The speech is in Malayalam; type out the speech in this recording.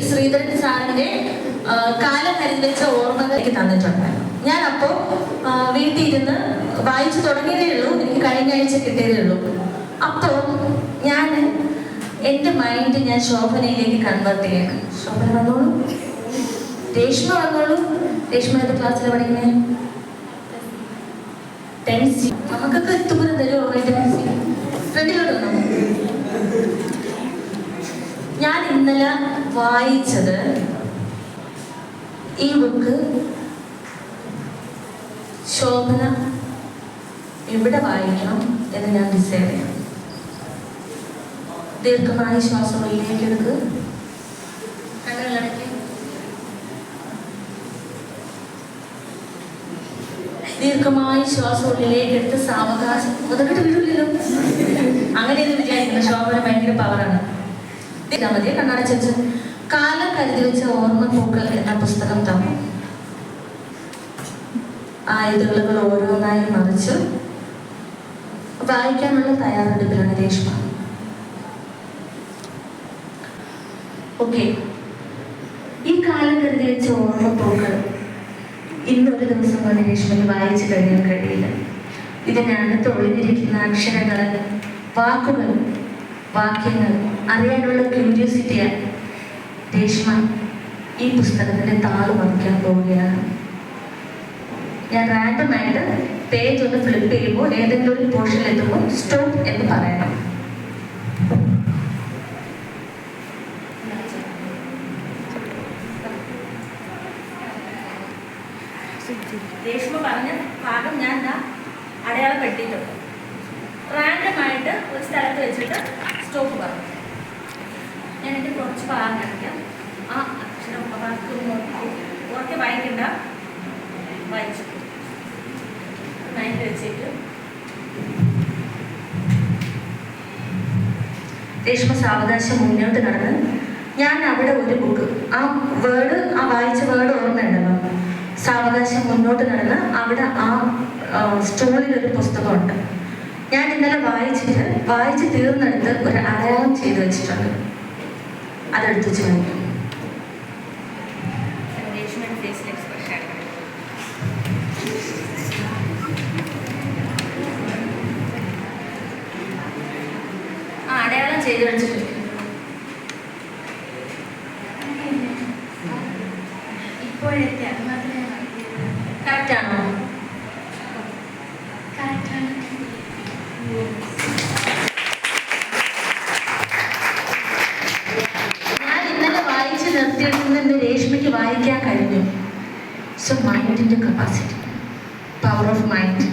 ശ്രീധരൻ സാറിന്റെ കാലം കരുതിവെച്ച ഓർമ്മകൾ എനിക്ക് തന്നിട്ടുണ്ടായിരുന്നു. ഞാൻ അപ്പോൾ വീട്ടിൽ ഇരുന്ന് വായിച്ചു തുടങ്ങിയതേ ഉള്ളൂ. എനിക്ക് കഴിഞ്ഞ ആഴ്ച കിട്ടിയതേ ഉള്ളൂ. അപ്പോൾ ഞാൻ എൻ്റെ മൈൻഡ് ഞാൻ ശോഭനയിലേക്ക് കൺവേർട്ട് ചെയ്യണം. ശോഭന വന്നോളൂ, രേഷ്മ വന്നോളൂ. രേഷ്മ ഏത് ക്ലാസ്സിലാണ് പഠിക്കുന്നത്? 10C. നമുക്കൊക്കെ എത്തുമ്പോൾ തരുമോ? 10C ഫ്രണ്ടിലോട്ട് വന്നോ. ഞാൻ ഇന്നലെ വായിച്ചത് ഈ ബുക്ക് ശോഭന എവിടെ വായിക്കണം എന്ന് ഞാൻ ഡിസൈഡ് ചെയ്യണം. ദീർഘമായ ശ്വാസം ഉള്ളിലേക്ക് എടുക്കുക. കണ്ണുകളടയ്ക്ക്. ദീർഘമായ ശ്വാസം ഉള്ളിലേക്ക് എടുത്ത് സാവകാശം ഒതുക്കിട്ട് വീടില്ലല്ലോ. അങ്ങനെയൊന്നും വിചാരിക്കുന്നു. ശോഭന ഭയങ്കര പവറാണ്. മതി. കണ്ണടച്ചു. കാലം കരുതി വെച്ച ഓർമ്മപ്പൂക്കൾ എന്ന പുസ്തകം തന്നു. ആ എഴുതുകൾ ഓരോന്നായി മറിച്ച് വായിക്കാനുള്ള തയ്യാറെടുപ്പിലാണ് രേഷ്മ. ഓക്കെ, ഈ കാലം കരുതി വെച്ച ഓർമ്മപ്പൂക്കൾ ഇന്നൊരു ദിവസം കൊണ്ട് രേഷ്മയ്ക്ക് വായിച്ചു കഴിയാൻ കഴിയില്ല. ഇതിനകത്ത് ഒളിഞ്ഞിരിക്കുന്ന അക്ഷരങ്ങൾ, വാക്കുകൾ, വാക്യങ്ങൾ അറിയാനുള്ള ക്യൂരിയോസിറ്റിയാണ് രേഷ്മ ഈ പുസ്തകത്തിന്റെ താള് മറിക്കാൻ പോവുകയാണ്. ഞാൻ റാൻഡമായിട്ട് പേജ് ഒന്ന് ഫ്ലിപ്പ് ചെയ്യുമ്പോൾ ഏതെങ്കിലും ഒരു പോർഷനിൽ എത്തുമ്പോൾ സ്റ്റോപ്പ് എന്ന് പറയണം. രേഷ്മ പറഞ്ഞ ഭാഗം ഞാൻ അടയാളപ്പെടുത്തിയിട്ടുണ്ട്. റാൻഡമായിട്ട് ഒരു സ്ഥലത്ത് വെച്ചിട്ട് സ്റ്റോപ്പ് പറഞ്ഞു. ഞാൻ എൻ്റെ കുറച്ച് ഭാഗം കാണിക്കാം. ആ അക്ഷരം ഓർക്കെ വായിക്കണ്ട, വായിച്ചു മൈൻഡ് വെച്ചിട്ട്. രേഷ്മ സാവകാശം മുന്നോട്ട് നടന്ന് ഞാൻ അവിടെ ഒരു ബുക്ക്, ആ വായിച്ച വേർഡ് ഓർമ്മയുണ്ടല്ലോ. സാവകാശം മുന്നോട്ട് നടന്ന് അവിടെ ആ സ്റ്റോളിലൊരു പുസ്തകമുണ്ട്. ഞാൻ ഇന്നലെ വായിച്ച് തീർന്നെടുത്ത് ഒരു അടയാളം ചെയ്ത് വെച്ചിട്ടുണ്ട്. അതെടുത്ത് വെച്ച് വായിക്കും. ആ അടയാളം ചെയ്ത് വെച്ചിട്ടുണ്ട്. ഇപ്പോഴത്തെ കറക്റ്റാണോ? ഞാൻ ഇന്നലെ വായിച്ച് നിർത്തിയെടുക്കുന്ന രേഷ്മയ്ക്ക് വായിക്കാൻ കഴിഞ്ഞു. സോ മൈൻഡിന്റെ കപ്പാസിറ്റി, പവർ ഓഫ് മൈൻഡ്.